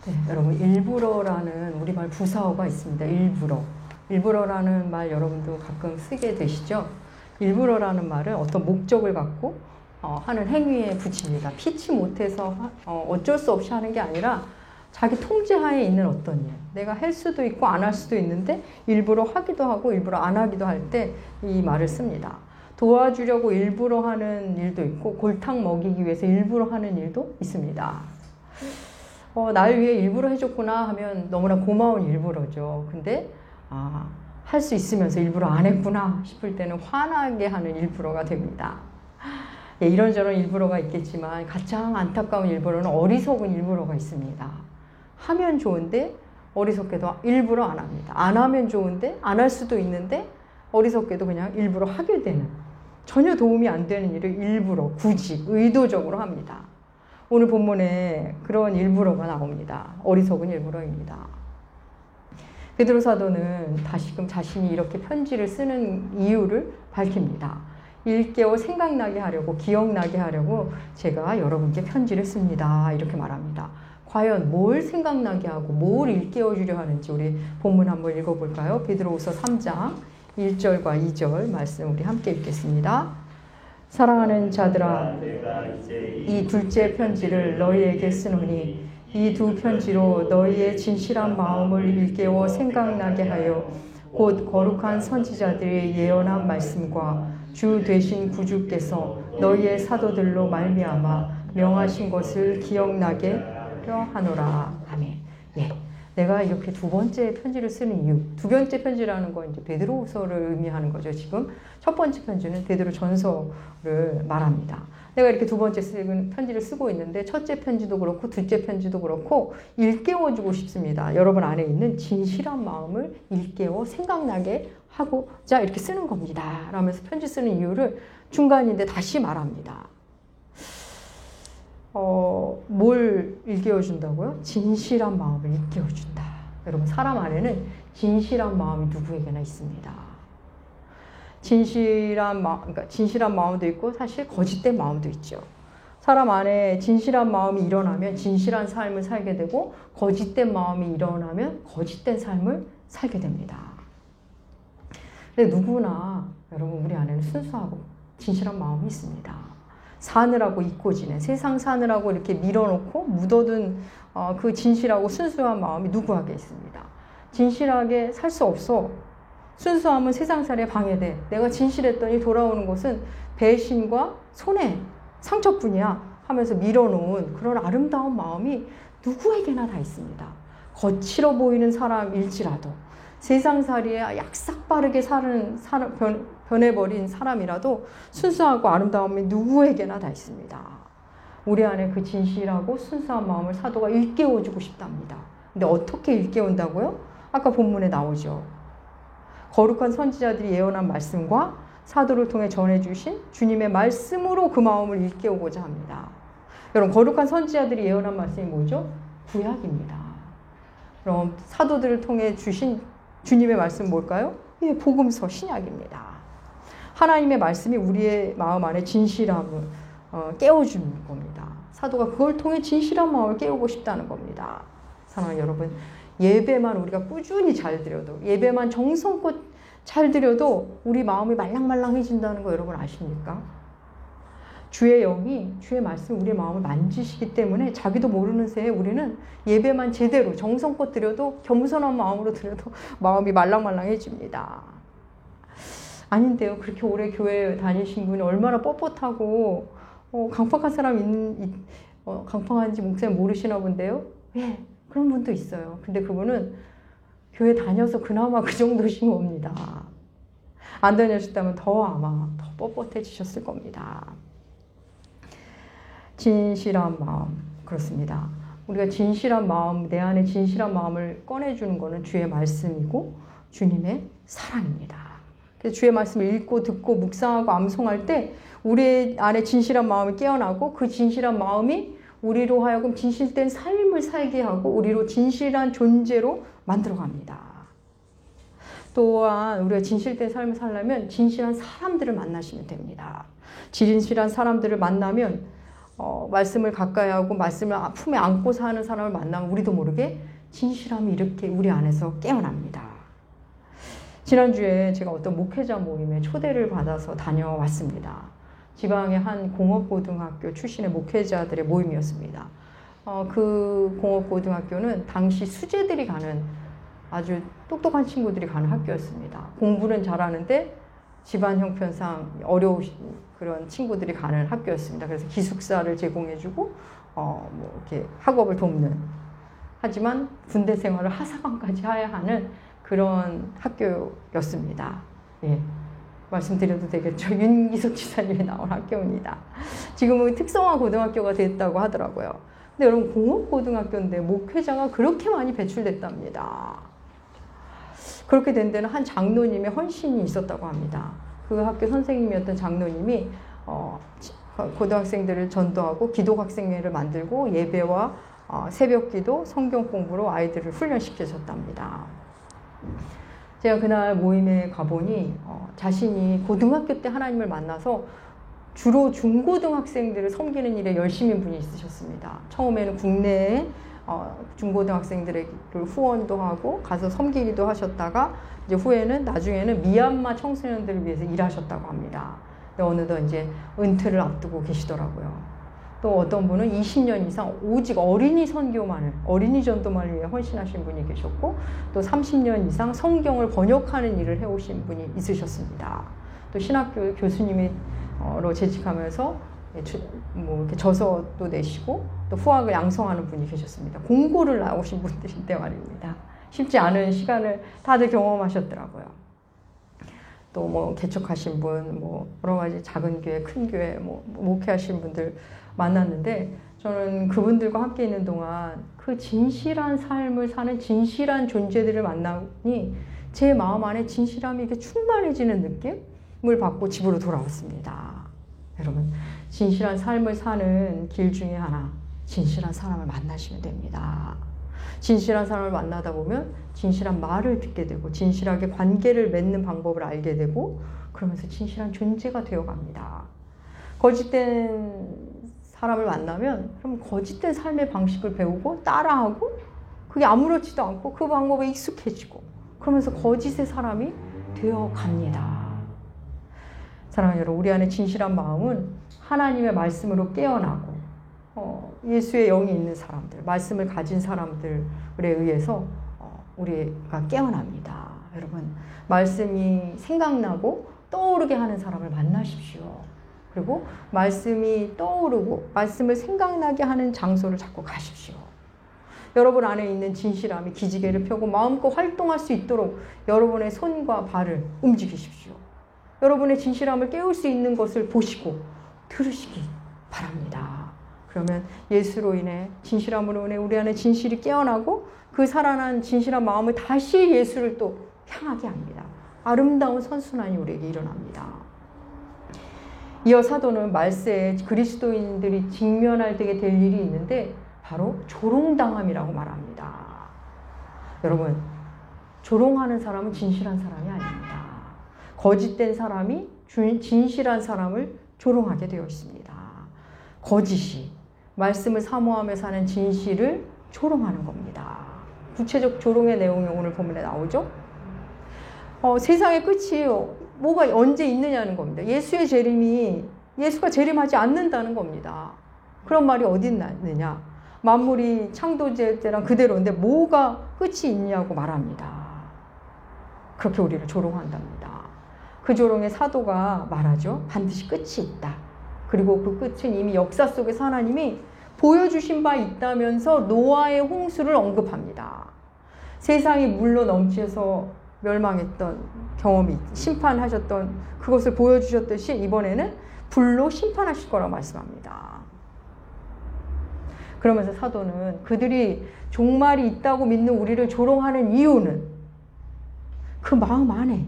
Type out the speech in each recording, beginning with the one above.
네, 여러분 일부러라는 우리말 부사어가 있습니다. 일부러. 일부러라는 말 여러분도 가끔 쓰게 되시죠? 일부러라는 말은 어떤 목적을 갖고 하는 행위에 붙입니다. 피치 못해서 어쩔 수 없이 하는 게 아니라 자기 통제하에 있는 어떤 일. 내가 할 수도 있고 안 할 수도 있는데 일부러 하기도 하고 일부러 안 하기도 할 때 이 말을 씁니다. 도와주려고 일부러 하는 일도 있고 골탕 먹이기 위해서 일부러 하는 일도 있습니다. 날 위해 일부러 해줬구나 하면 너무나 고마운 일부러죠. 근데 할 수 있으면서 일부러 안 했구나 싶을 때는 화나게 하는 일부러가 됩니다. 예, 이런저런 일부러가 있겠지만 가장 안타까운 일부러는 어리석은 일부러가 있습니다. 하면 좋은데 어리석게도 일부러 안 합니다. 안 하면 좋은데 안 할 수도 있는데 어리석게도 그냥 일부러 하게 되는, 전혀 도움이 안 되는 일을 일부러 굳이 의도적으로 합니다. 오늘 본문에 그런 일부러가 나옵니다. 어리석은 일부러입니다. 베드로 사도는 다시금 자신이 이렇게 편지를 쓰는 이유를 밝힙니다. 일깨워 생각나게 하려고, 기억나게 하려고 제가 여러분께 편지를 씁니다. 이렇게 말합니다. 과연 뭘 생각나게 하고 뭘 일깨워 주려 하는지 우리 본문 한번 읽어볼까요? 베드로후서 3장 1절과 2절 말씀 우리 함께 읽겠습니다. 사랑하는 자들아, 이 둘째 편지를 너희에게 쓰노니 이 두 편지로 너희의 진실한 마음을 일깨워 생각나게 하여 곧 거룩한 선지자들의 예언한 말씀과 주 되신 구주께서 너희의 사도들로 말미암아 명하신 것을 기억나게 하노라. 아멘. 예. 내가 이렇게 두 번째 편지를 쓰는 이유, 두 번째 편지라는 건 이제 베드로후서를 의미하는 거죠. 지금 첫 번째 편지는 베드로 전서를 말합니다. 내가 이렇게 두 번째 편지를 쓰고 있는데 첫째 편지도 그렇고 둘째 편지도 그렇고 일깨워주고 싶습니다. 여러분 안에 있는 진실한 마음을 일깨워 생각나게 하고자 이렇게 쓰는 겁니다. 라면서 편지 쓰는 이유를 중간인데 다시 말합니다. 뭘 일깨워준다고요? 진실한 마음을 일깨워준다. 여러분, 사람 안에는 진실한 마음이 누구에게나 있습니다. 그러니까 진실한 마음도 있고 사실 거짓된 마음도 있죠. 사람 안에 진실한 마음이 일어나면 진실한 삶을 살게 되고 거짓된 마음이 일어나면 거짓된 삶을 살게 됩니다. 근데 누구나 여러분 우리 안에는 순수하고 진실한 마음이 있습니다. 사느라고 잊고 지낸, 세상 사느라고 이렇게 밀어놓고 묻어둔 그 진실하고 순수한 마음이 누구에게 있습니다. 진실하게 살 수 없어. 순수함은 세상살에 방해돼. 내가 진실했더니 돌아오는 것은 배신과 손해, 상처뿐이야 하면서 밀어놓은 그런 아름다운 마음이 누구에게나 다 있습니다. 거칠어 보이는 사람일지라도, 세상살이에 약삭빠르게 변해버린 사람이라도 순수하고 아름다움이 누구에게나 다 있습니다. 우리 안에 그 진실하고 순수한 마음을 사도가 일깨워주고 싶답니다. 근데 어떻게 일깨운다고요? 아까 본문에 나오죠. 거룩한 선지자들이 예언한 말씀과 사도를 통해 전해주신 주님의 말씀으로 그 마음을 일깨우고자 합니다. 여러분, 거룩한 선지자들이 예언한 말씀이 뭐죠? 구약입니다. 그럼 사도들을 통해 주신 주님의 말씀은 뭘까요? 예, 복음서, 신약입니다. 하나님의 말씀이 우리의 마음 안에 진실함을 깨워주는 겁니다. 사도가 그걸 통해 진실한 마음을 깨우고 싶다는 겁니다. 사랑하는 여러분, 예배만 우리가 꾸준히 잘 드려도, 예배만 정성껏 잘 드려도 우리 마음이 말랑말랑해진다는 거 여러분 아십니까? 주의 영이, 주의 말씀이 우리의 마음을 만지시기 때문에 자기도 모르는 새에 우리는 예배만 제대로 정성껏 드려도, 겸손한 마음으로 드려도 마음이 말랑말랑해집니다. 아닌데요. 그렇게 오래 교회 다니신 분이 얼마나 뻣뻣하고 강팍한 강팍한지 목사님 모르시나 본데요. 예, 그런 분도 있어요. 근데 그분은 교회 다녀서 그나마 그 정도신 겁니다. 안 다녔다면 아마 더 뻣뻣해지셨을 겁니다. 진실한 마음, 그렇습니다. 우리가 진실한 마음, 내 안에 진실한 마음을 꺼내주는 것은 주의 말씀이고 주님의 사랑입니다. 그래서 주의 말씀을 읽고 듣고 묵상하고 암송할 때 우리 안에 진실한 마음이 깨어나고 그 진실한 마음이 우리로 하여금 진실된 삶을 살게 하고 우리로 진실한 존재로 만들어갑니다. 또한 우리가 진실된 삶을 살려면 진실한 사람들을 만나시면 됩니다. 진실한 사람들을 만나면 말씀을 가까이 하고 말씀을 품에 안고 사는 사람을 만나면 우리도 모르게 진실함이 이렇게 우리 안에서 깨어납니다. 지난주에 제가 어떤 목회자 모임에 초대를 받아서 다녀왔습니다. 지방의 한 공업고등학교 출신의 목회자들의 모임이었습니다. 그 공업고등학교는 당시 수재들이 가는 아주 똑똑한 친구들이 가는 학교였습니다. 공부는 잘하는데 집안 형편상 어려우신 그런 친구들이 가는 학교였습니다. 그래서 기숙사를 제공해주고 이렇게 학업을 돕는, 하지만 군대 생활을 하사관까지 해야 하는 그런 학교였습니다. 예, 말씀드려도 되겠죠? 윤기석 지사님이 나온 학교입니다. 지금은 특성화 고등학교가 됐다고 하더라고요. 근데 여러분, 공업고등학교인데 목회자가 그렇게 많이 배출됐답니다. 그렇게 된 데는 한 장로님의 헌신이 있었다고 합니다. 그 학교 선생님이었던 장로님이 고등학생들을 전도하고 기도학생회를 만들고 예배와 새벽기도, 성경 공부로 아이들을 훈련시키셨답니다. 제가 그날 모임에 가보니 자신이 고등학교 때 하나님을 만나서 주로 중고등학생들을 섬기는 일에 열심인 분이 있으셨습니다. 처음에는 국내에 중고등학생들을 후원도 하고 가서 섬기기도 하셨다가 이제 후에는 나중에는 미얀마 청소년들을 위해서 일하셨다고 합니다. 근데 어느덧 이제 은퇴를 앞두고 계시더라고요. 또 어떤 분은 20년 이상 오직 어린이 선교만을, 어린이 전도만을 위해 헌신하신 분이 계셨고, 또 30년 이상 성경을 번역하는 일을 해오신 분이 있으셨습니다. 또 신학교 교수님으로 재직하면서 이렇게 저서도 내시고 또 후학을 양성하는 분이 계셨습니다. 공고를 나오신 분들인데 말입니다. 쉽지 않은 시간을 다들 경험하셨더라고요. 또 개척하신 분, 여러 가지 작은 교회, 큰 교회, 목회하신 분들 만났는데, 저는 그분들과 함께 있는 동안 그 진실한 삶을 사는 진실한 존재들을 만나니 제 마음 안에 진실함이 이렇게 충만해지는 느낌을 받고 집으로 돌아왔습니다. 여러분, 진실한 삶을 사는 길 중에 하나, 진실한 사람을 만나시면 됩니다. 진실한 사람을 만나다 보면 진실한 말을 듣게 되고 진실하게 관계를 맺는 방법을 알게 되고, 그러면서 진실한 존재가 되어갑니다. 거짓된 사람을 만나면 그럼 거짓된 삶의 방식을 배우고 따라하고 그게 아무렇지도 않고 그 방법에 익숙해지고 그러면서 거짓의 사람이 되어갑니다. 사랑하는 여러분, 우리 안에 진실한 마음은 하나님의 말씀으로 깨어나고 예수의 영이 있는 사람들, 말씀을 가진 사람들에 의해서 우리가 깨어납니다. 여러분, 말씀이 생각나고 떠오르게 하는 사람을 만나십시오. 그리고 말씀이 떠오르고 말씀을 생각나게 하는 장소를 찾고 가십시오. 여러분 안에 있는 진실함이 기지개를 펴고 마음껏 활동할 수 있도록 여러분의 손과 발을 움직이십시오. 여러분의 진실함을 깨울 수 있는 것을 보시고 들으시기 바랍니다. 그러면 예수로 인해, 진실함으로 인해 우리 안에 진실이 깨어나고 그 살아난 진실한 마음을 다시 예수를 또 향하게 합니다. 아름다운 선순환이 우리에게 일어납니다. 이어 사도는 말세에 그리스도인들이 직면하게 될 일이 있는데 바로 조롱당함이라고 말합니다. 여러분, 조롱하는 사람은 진실한 사람이 아닙니다. 거짓된 사람이 진실한 사람을 조롱하게 되어 있습니다. 거짓이 말씀을 사모하며 사는 진실을 조롱하는 겁니다. 구체적 조롱의 내용이 오늘 본문에 나오죠. 세상의 끝이 뭐가 언제 있느냐는 겁니다. 예수의 재림이 예수가 재림하지 않는다는 겁니다. 그런 말이 어디 있느냐. 만물이 창조될 때랑 그대로인데 뭐가 끝이 있냐고 말합니다. 그렇게 우리를 조롱한답니다. 그 조롱의 사도가 말하죠. 반드시 끝이 있다. 그리고 그 끝은 이미 역사 속에서 하나님이 보여주신 바 있다면서 노아의 홍수를 언급합니다. 세상이 물로 넘쳐서 멸망했던 경험이 심판하셨던 그것을 보여주셨듯이 이번에는 불로 심판하실 거라고 말씀합니다. 그러면서 사도는 그들이 종말이 있다고 믿는 우리를 조롱하는 이유는 그 마음 안에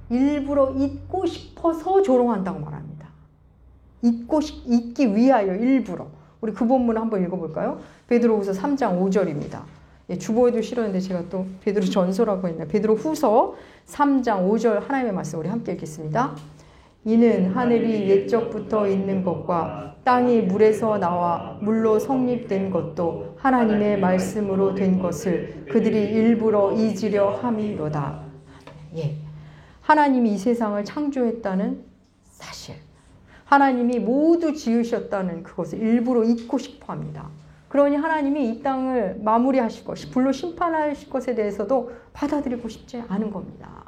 일부러 잊고 싶어서 조롱한다고 말합니다. 잊기 위하여 일부러. 우리 그 본문을 한번 읽어볼까요? 베드로후서 3장 5절입니다. 예, 주보에도 실었는데 제가 또 베드로 전서라고 했네요. 베드로후서 3장 5절 하나님의 말씀 우리 함께 읽겠습니다. 이는 하늘이 옛적부터 있는 것과 땅이 물에서 나와 물로 성립된 것도 하나님의 말씀으로 된 것을 그들이 일부러 잊으려 함이로다. 예. 하나님이 이 세상을 창조했다는 사실, 하나님이 모두 지으셨다는 그것을 일부러 잊고 싶어 합니다. 그러니 하나님이 이 땅을 마무리하실 것, 불로 심판하실 것에 대해서도 받아들이고 싶지 않은 겁니다.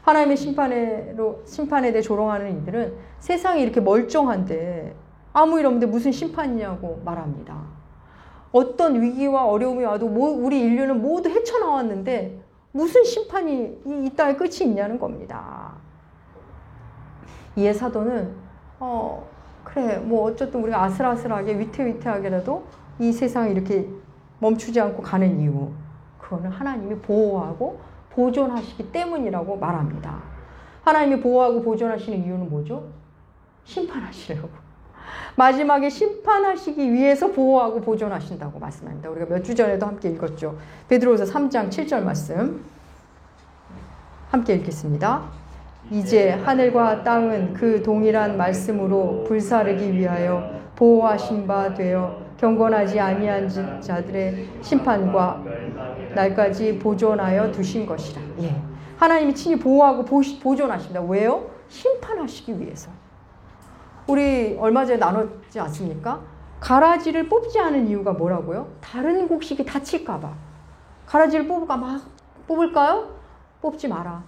하나님의 심판에 대해 조롱하는 이들은 세상이 이렇게 멀쩡한데 아무 일 없는데 무슨 심판이냐고 말합니다. 어떤 위기와 어려움이 와도 우리 인류는 모두 헤쳐나왔는데 무슨 심판이 이 땅에 끝이 있냐는 겁니다. 이에 사도는 그래 뭐 어쨌든 우리가 아슬아슬하게 위태위태하게라도 이 세상이 이렇게 멈추지 않고 가는 이유, 그거는 하나님이 보호하고 보존하시기 때문이라고 말합니다. 하나님이 보호하고 보존하시는 이유는 뭐죠? 심판하시려고. 마지막에 심판하시기 위해서 보호하고 보존하신다고 말씀합니다. 우리가 몇 주 전에도 함께 읽었죠. 베드로후서 3장 7절 말씀 함께 읽겠습니다. 이제 하늘과 땅은 그 동일한 말씀으로 불사르기 위하여 보호하신 바 되어 경건하지 아니한 자들의 심판과 날까지 보존하여 두신 것이라. 예. 하나님이 친히 보호하고 보존하십니다. 왜요? 심판하시기 위해서. 우리 얼마 전에 나눴지 않습니까? 가라지를 뽑지 않은 이유가 뭐라고요? 다른 곡식이 다칠까 봐. 가라지를 뽑을까요? 뽑지 마라.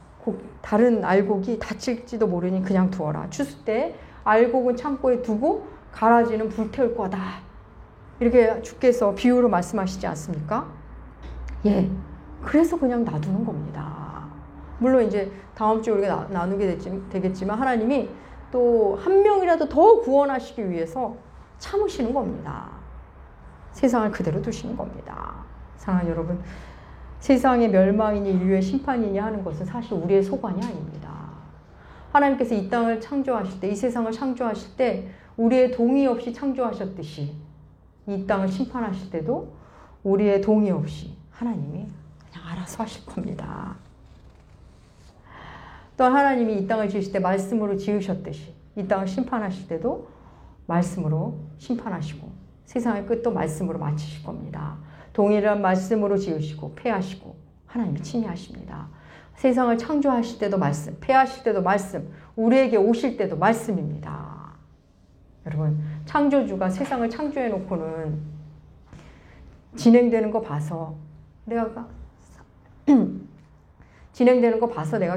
다른 알곡이 다칠지도 모르니 그냥 두어라. 추수 때 알곡은 창고에 두고 가라지는 불태울 거다. 이렇게 주께서 비유로 말씀하시지 않습니까? 예. 그래서 그냥 놔두는 겁니다. 물론 이제 다음 주에 우리가 나누게 되겠지만 하나님이 또 한 명이라도 더 구원하시기 위해서 참으시는 겁니다. 세상을 그대로 두시는 겁니다. 사랑하는 여러분, 세상의 멸망이니 인류의 심판이니 하는 것은 사실 우리의 소관이 아닙니다. 하나님께서 이 땅을 창조하실 때, 이 세상을 창조하실 때 우리의 동의 없이 창조하셨듯이 이 땅을 심판하실 때도 우리의 동의 없이 하나님이 그냥 알아서 하실 겁니다. 또한 하나님이 이 땅을 지으실 때 말씀으로 지으셨듯이 이 땅을 심판하실 때도 말씀으로 심판하시고 세상의 끝도 말씀으로 마치실 겁니다. 동일한 말씀으로 지으시고 폐하시고 하나님이 친히 하십니다. 세상을 창조하실 때도 말씀, 폐하실 때도 말씀, 우리에게 오실 때도 말씀입니다. 여러분, 창조주가 세상을 창조해 놓고는 진행되는 거 봐서 내가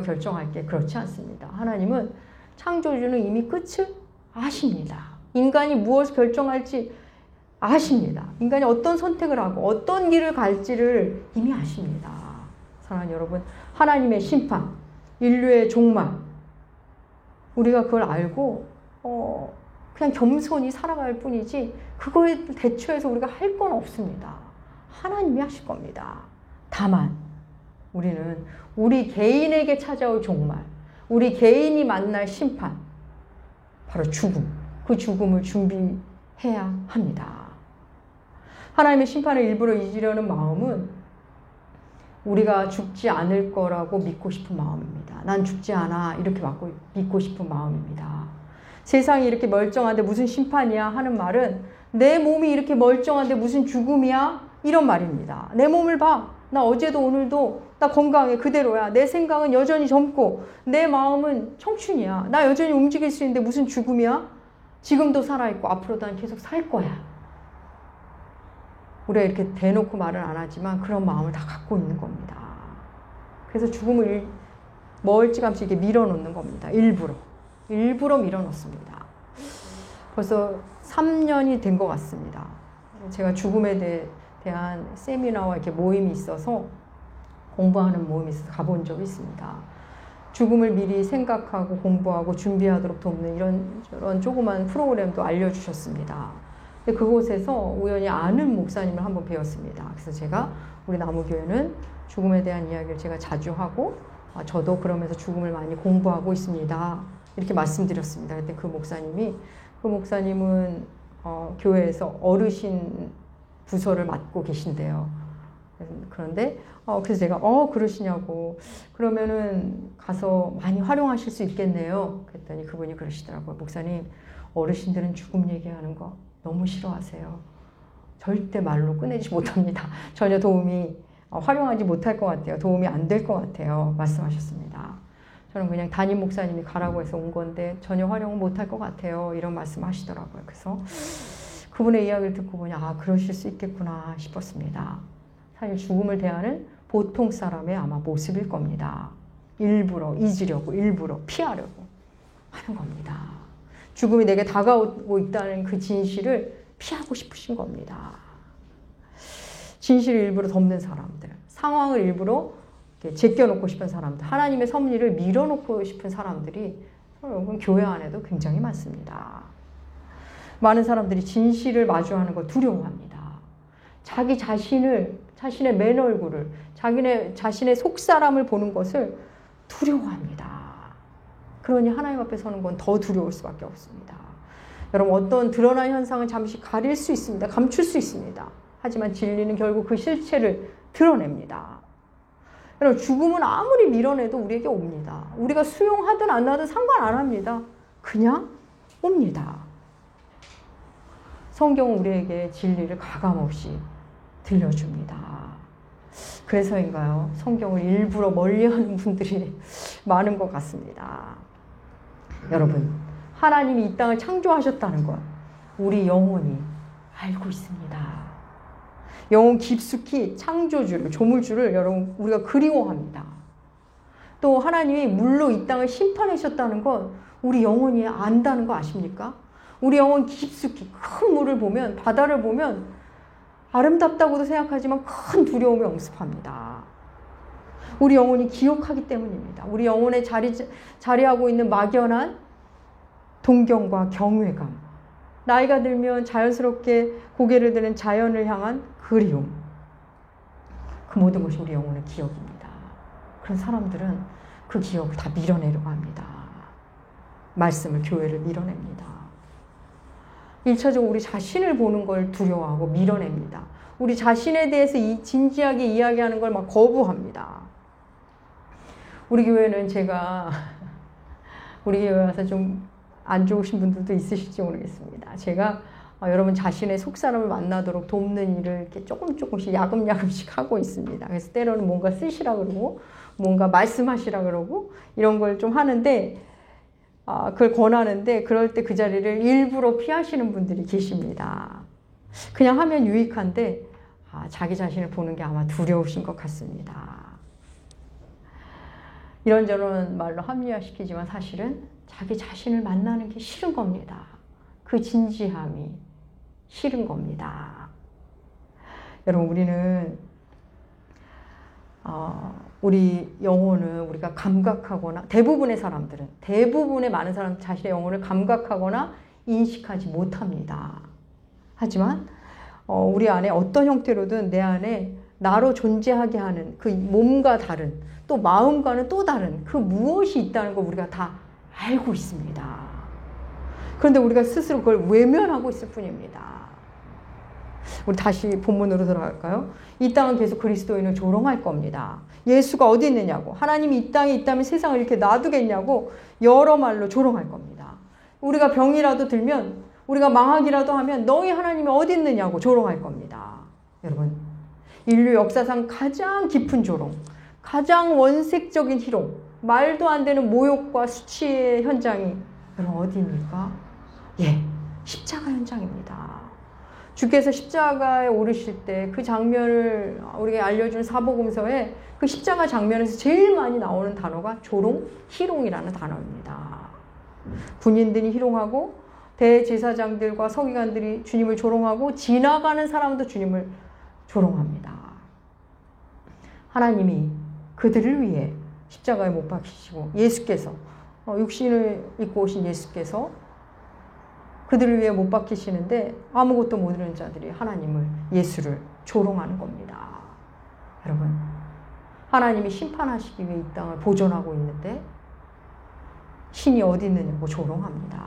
결정할게. 그렇지 않습니다. 하나님은, 창조주는 이미 끝을 아십니다. 인간이 무엇을 결정할지 아십니다. 인간이 어떤 선택을 하고 어떤 길을 갈지를 이미 아십니다. 사랑하는 여러분, 하나님의 심판, 인류의 종말, 우리가 그걸 알고 그냥 겸손히 살아갈 뿐이지 그거에 대처해서 우리가 할 건 없습니다. 하나님이 하실 겁니다. 다만 우리는 우리 개인에게 찾아올 종말, 우리 개인이 만날 심판, 바로 죽음, 그 죽음을 준비해야 합니다. 하나님의 심판을 일부러 잊으려는 마음은 우리가 죽지 않을 거라고 믿고 싶은 마음입니다. 난 죽지 않아, 이렇게 믿고 싶은 마음입니다. 세상이 이렇게 멀쩡한데 무슨 심판이야 하는 말은 내 몸이 이렇게 멀쩡한데 무슨 죽음이야? 이런 말입니다. 내 몸을 봐. 나 어제도 오늘도 나 건강해, 그대로야. 내 생각은 여전히 젊고 내 마음은 청춘이야. 나 여전히 움직일 수 있는데 무슨 죽음이야? 지금도 살아있고 앞으로도 난 계속 살 거야. 우리가 이렇게 대놓고 말은 안 하지만 그런 마음을 다 갖고 있는 겁니다. 그래서 죽음을 멀찌감치 이렇게 밀어놓는 겁니다. 일부러 밀어놓습니다. 벌써 3년이 된 것 같습니다. 제가 죽음에 대한 세미나와 이렇게 모임이 있어서 공부하는 모임이 있어서 가본 적이 있습니다. 죽음을 미리 생각하고 공부하고 준비하도록 돕는 이런 조그만 프로그램도 알려주셨습니다. 근데 그곳에서 우연히 아는 목사님을 한번 배웠습니다. 그래서 제가 우리 나무교회는 죽음에 대한 이야기를 제가 자주 하고 저도 그러면서 죽음을 많이 공부하고 있습니다. 이렇게 말씀드렸습니다. 그때 그 목사님은 교회에서 어르신 부서를 맡고 계신데요. 그런데 그래서 제가 그러시냐고, 그러면은 가서 많이 활용하실 수 있겠네요. 그랬더니 그분이 그러시더라고요. 목사님, 어르신들은 죽음 얘기하는 거 너무 싫어하세요. 절대 말로 꺼내지 못합니다. 전혀 도움이 활용하지 못할 것 같아요. 도움이 안 될 것 같아요. 말씀하셨습니다. 저는 그냥 담임 목사님이 가라고 해서 온 건데 전혀 활용은 못할 것 같아요. 이런 말씀 하시더라고요. 그래서 그분의 이야기를 듣고 보니 그러실 수 있겠구나 싶었습니다. 사실 죽음을 대하는 보통 사람의 아마 모습일 겁니다. 일부러 잊으려고, 일부러 피하려고 하는 겁니다. 죽음이 내게 다가오고 있다는 그 진실을 피하고 싶으신 겁니다. 진실을 일부러 덮는 사람들, 상황을 일부러 제껴놓고 싶은 사람들, 하나님의 섭리를 밀어놓고 싶은 사람들이 여러분 교회 안에도 굉장히 많습니다. 많은 사람들이 진실을 마주하는 걸 두려워합니다. 자기 자신의 맨 얼굴을, 자신의 속사람을 보는 것을 두려워합니다. 그러니 하나님 앞에 서는 건 더 두려울 수밖에 없습니다. 여러분, 어떤 드러난 현상은 잠시 가릴 수 있습니다. 감출 수 있습니다. 하지만 진리는 결국 그 실체를 드러냅니다. 여러분, 죽음은 아무리 밀어내도 우리에게 옵니다. 우리가 수용하든 안 하든 상관 안 합니다. 그냥 옵니다. 성경은 우리에게 진리를 가감없이 들려줍니다. 그래서인가요? 성경을 일부러 멀리하는 분들이 많은 것 같습니다. 여러분, 하나님이 이 땅을 창조하셨다는 것 우리 영혼이 알고 있습니다. 영혼 깊숙이 창조주를, 조물주를 여러분 우리가 그리워합니다. 또 하나님이 물로 이 땅을 심판하셨다는 것 우리 영혼이 안다는 거 아십니까? 우리 영혼 깊숙이 큰 물을 보면, 바다를 보면 아름답다고도 생각하지만 큰 두려움을 엄습합니다. 우리 영혼이 기억하기 때문입니다. 우리 영혼에 자리하고 있는 막연한 동경과 경외감, 나이가 들면 자연스럽게 고개를 드는 자연을 향한 그리움, 그 모든 것이 우리 영혼의 기억입니다. 그런 사람들은 그 기억을 다 밀어내려고 합니다. 말씀을, 교회를 밀어냅니다. 1차적으로 우리 자신을 보는 걸 두려워하고 밀어냅니다. 우리 자신에 대해서 진지하게 이야기하는 걸 막 거부합니다. 우리 교회는 제가 우리 교회 와서 좀 안 좋으신 분들도 있으실지 모르겠습니다. 제가 여러분 자신의 속사람을 만나도록 돕는 일을 이렇게 조금씩 야금야금씩 하고 있습니다. 그래서 때로는 뭔가 쓰시라 그러고 뭔가 말씀하시라 그러고 이런 걸 좀 하는데 그걸 권하는데 그럴 때 그 자리를 일부러 피하시는 분들이 계십니다. 그냥 하면 유익한데 자기 자신을 보는 게 아마 두려우신 것 같습니다. 이런저런 말로 합리화시키지만 사실은 자기 자신을 만나는 게 싫은 겁니다. 그 진지함이 싫은 겁니다. 여러분, 우리는 우리 영혼은 우리가 감각하거나 대부분의 많은 사람 자신의 영혼을 감각하거나 인식하지 못합니다. 하지만 우리 안에 어떤 형태로든 내 안에 나로 존재하게 하는 그 몸과 다른, 또 마음과는 또 다른 그 무엇이 있다는 걸 우리가 다 알고 있습니다. 그런데 우리가 스스로 그걸 외면하고 있을 뿐입니다. 우리 다시 본문으로 돌아갈까요? 이 땅은 계속 그리스도인을 조롱할 겁니다. 예수가 어디 있느냐고, 하나님이 이 땅에 있다면 세상을 이렇게 놔두겠냐고 여러 말로 조롱할 겁니다. 우리가 병이라도 들면, 우리가 망하기라도 하면 너희 하나님이 어디 있느냐고 조롱할 겁니다. 여러분, 인류 역사상 가장 깊은 조롱, 가장 원색적인 희롱, 말도 안 되는 모욕과 수치의 현장이 여러분 어디입니까? 십자가 현장입니다. 주께서 십자가에 오르실 때 그 장면을 우리에게 알려준 사복음서에 그 십자가 장면에서 제일 많이 나오는 단어가 조롱, 희롱이라는 단어입니다. 군인들이 희롱하고 대제사장들과 서기관들이 주님을 조롱하고 지나가는 사람도 주님을 조롱합니다. 하나님이 그들을 위해 십자가에 못 박히시고 예수께서 육신을 입고 오신 예수께서 그들을 위해 못 박히시는데 아무것도 모르는 자들이 하나님을, 예수를 조롱하는 겁니다. 여러분, 하나님이 심판하시기 위해 이 땅을 보존하고 있는데 신이 어디 있느냐고 조롱합니다.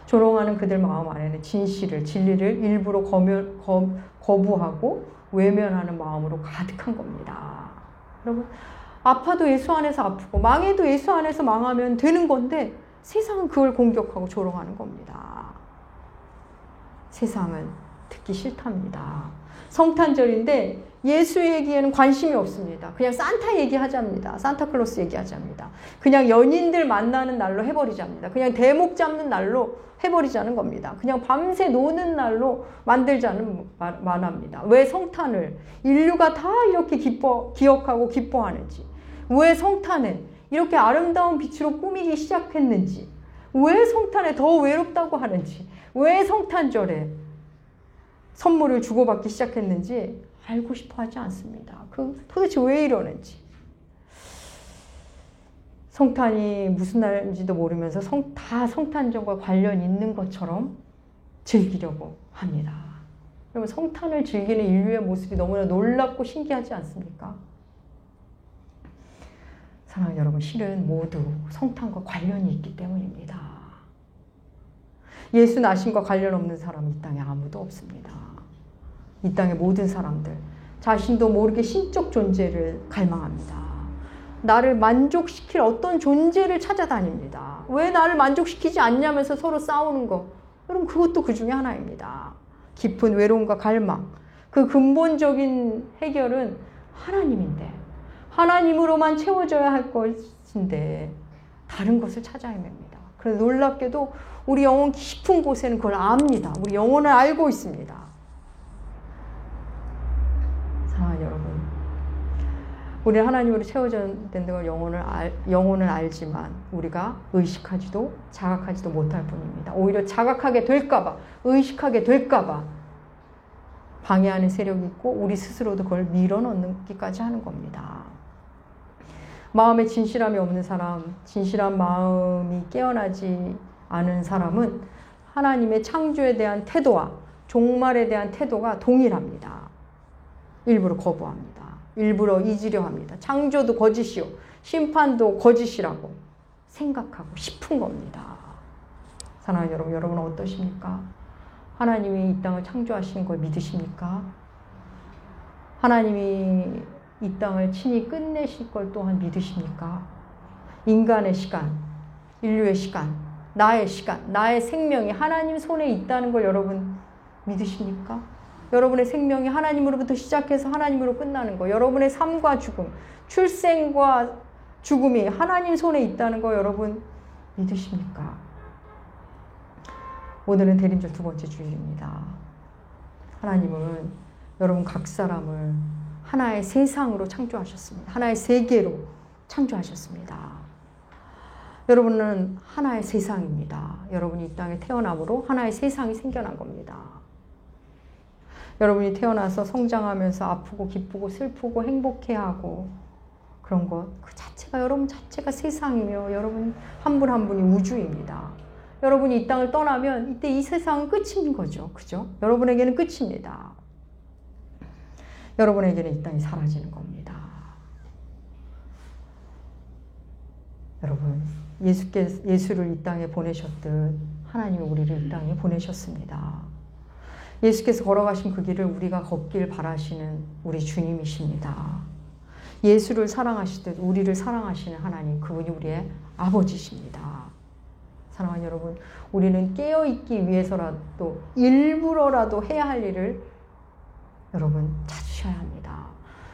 조롱하는 그들 마음 안에는 진리를 일부러 거부하고 외면하는 마음으로 가득한 겁니다. 여러분, 아파도 예수 안에서 아프고 망해도 예수 안에서 망하면 되는 건데 세상은 그걸 공격하고 조롱하는 겁니다. 세상은 듣기 싫답니다. 성탄절인데 예수 얘기에는 관심이 없습니다. 그냥 산타 얘기하자입니다. 산타클로스 얘기하자입니다. 그냥 연인들 만나는 날로 해버리자입니다. 그냥 대목 잡는 날로 해버리자는 겁니다. 그냥 밤새 노는 날로 만들자는 만합니다. 왜 성탄을 인류가 다 이렇게 기억하고 기뻐하는지, 왜 성탄에 이렇게 아름다운 빛으로 꾸미기 시작했는지, 왜 성탄에 더 외롭다고 하는지, 왜 성탄절에 선물을 주고받기 시작했는지 알고 싶어 하지 않습니다. 도대체 왜 이러는지. 성탄이 무슨 날인지도 모르면서 다 성탄절과 관련 있는 것처럼 즐기려고 합니다. 여러분, 성탄을 즐기는 인류의 모습이 너무나 놀랍고 신기하지 않습니까? 사랑하는 여러분, 실은 모두 성탄과 관련이 있기 때문입니다. 예수 나심과 관련 없는 사람이 이 땅에 아무도 없습니다. 이 땅의 모든 사람들, 자신도 모르게 신적 존재를 갈망합니다. 나를 만족시킬 어떤 존재를 찾아다닙니다. 왜 나를 만족시키지 않냐면서 서로 싸우는 거. 여러분, 그것도 그 중에 하나입니다. 깊은 외로움과 갈망. 그 근본적인 해결은 하나님인데, 하나님으로만 채워져야 할 것인데 다른 것을 찾아 헤맵니다. 그래서 놀랍게도 우리 영혼 깊은 곳에는 그걸 압니다. 우리 영혼을 알고 있습니다. 사랑하는 여러분, 우리는 하나님으로 채워져야 된다는 영혼을 알지만 우리가 의식하지도 자각하지도 못할 뿐입니다. 오히려 자각하게 될까봐, 의식하게 될까봐 방해하는 세력이 있고 우리 스스로도 그걸 밀어넣기까지 하는 겁니다. 마음에 진실함이 없는 사람, 진실한 마음이 깨어나지 않은 사람은 하나님의 창조에 대한 태도와 종말에 대한 태도가 동일합니다. 일부러 거부합니다. 일부러 잊으려 합니다. 창조도 거짓이요, 심판도 거짓이라고 생각하고 싶은 겁니다. 사랑하는 여러분, 여러분은 어떠십니까? 하나님이 이 땅을 창조하신 걸 믿으십니까? 하나님이 이 땅을 친히 끝내실 걸 또한 믿으십니까? 인간의 시간, 인류의 시간, 나의 시간, 나의 생명이 하나님 손에 있다는 걸 여러분 믿으십니까? 여러분의 생명이 하나님으로부터 시작해서 하나님으로 끝나는 거, 여러분의 삶과 죽음, 출생과 죽음이 하나님 손에 있다는 거 여러분 믿으십니까? 오늘은 대림절 두 번째 주일입니다. 하나님은 여러분 각 사람을 하나의 세상으로 창조하셨습니다. 하나의 세계로 창조하셨습니다. 여러분은 하나의 세상입니다. 여러분이 이 땅에 태어남으로 하나의 세상이 생겨난 겁니다. 여러분이 태어나서 성장하면서 아프고 기쁘고 슬프고 행복해하고 그런 것, 그 자체가 여러분 자체가 세상이며 여러분 한 분 한 분이 우주입니다. 여러분이 이 땅을 떠나면 이때 이 세상은 끝인 거죠. 그죠? 여러분에게는 끝입니다. 여러분에게는 이 땅이 사라지는 겁니다. 여러분, 예수를 이 땅에 보내셨듯 하나님이 우리를 이 땅에 보내셨습니다. 예수께서 걸어가신 그 길을 우리가 걷길 바라시는 우리 주님이십니다. 예수를 사랑하시듯 우리를 사랑하시는 하나님, 그분이 우리의 아버지십니다. 사랑하는 여러분, 우리는 깨어있기 위해서라도 일부러라도 해야 할 일을 여러분 찾으셔야 합니다.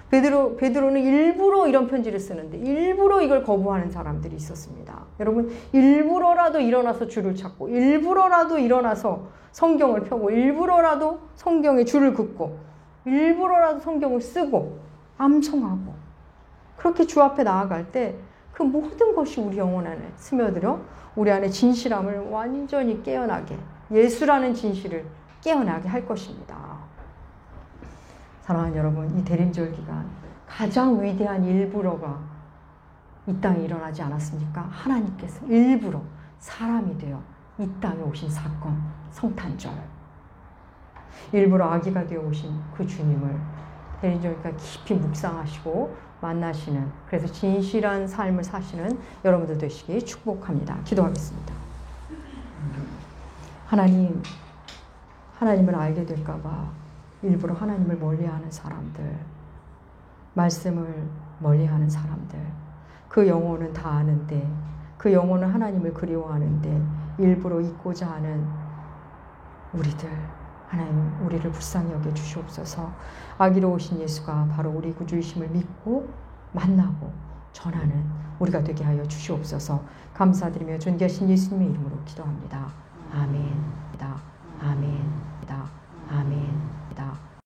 베드로는 일부러 이런 편지를 쓰는데 일부러 이걸 거부하는 사람들이 있었습니다. 여러분, 일부러라도 일어나서 줄을 찾고 일부러라도 일어나서 성경을 펴고 일부러라도 성경에 줄을 긋고 일부러라도 성경을 쓰고 암송하고 그렇게 주 앞에 나아갈 때 그 모든 것이 우리 영혼 안에 스며들어 우리 안에 진실함을 완전히 깨어나게, 예수라는 진실을 깨어나게 할 것입니다. 사랑하는 여러분, 이 대림절 기간 가장 위대한 일부러가 이 땅에 일어나지 않았습니까? 하나님께서 일부러 사람이 되어 이 땅에 오신 사건, 성탄절. 일부러 아기가 되어 오신 그 주님을 대림절 기간 깊이 묵상하시고 만나시는, 그래서 진실한 삶을 사시는 여러분들 되시기 축복합니다. 기도하겠습니다. 하나님을 알게 될까봐 일부러 하나님을 멀리하는 사람들, 말씀을 멀리하는 사람들, 그 영혼은 다 아는데 그 영혼은 하나님을 그리워하는데 일부러 잊고자 하는 우리들, 하나님 우리를 불쌍히 여겨 주시옵소서. 아기로 오신 예수가 바로 우리 구주이심을 믿고 만나고 전하는 우리가 되게 하여 주시옵소서. 감사드리며 존귀하신 예수님의 이름으로 기도합니다. 아멘.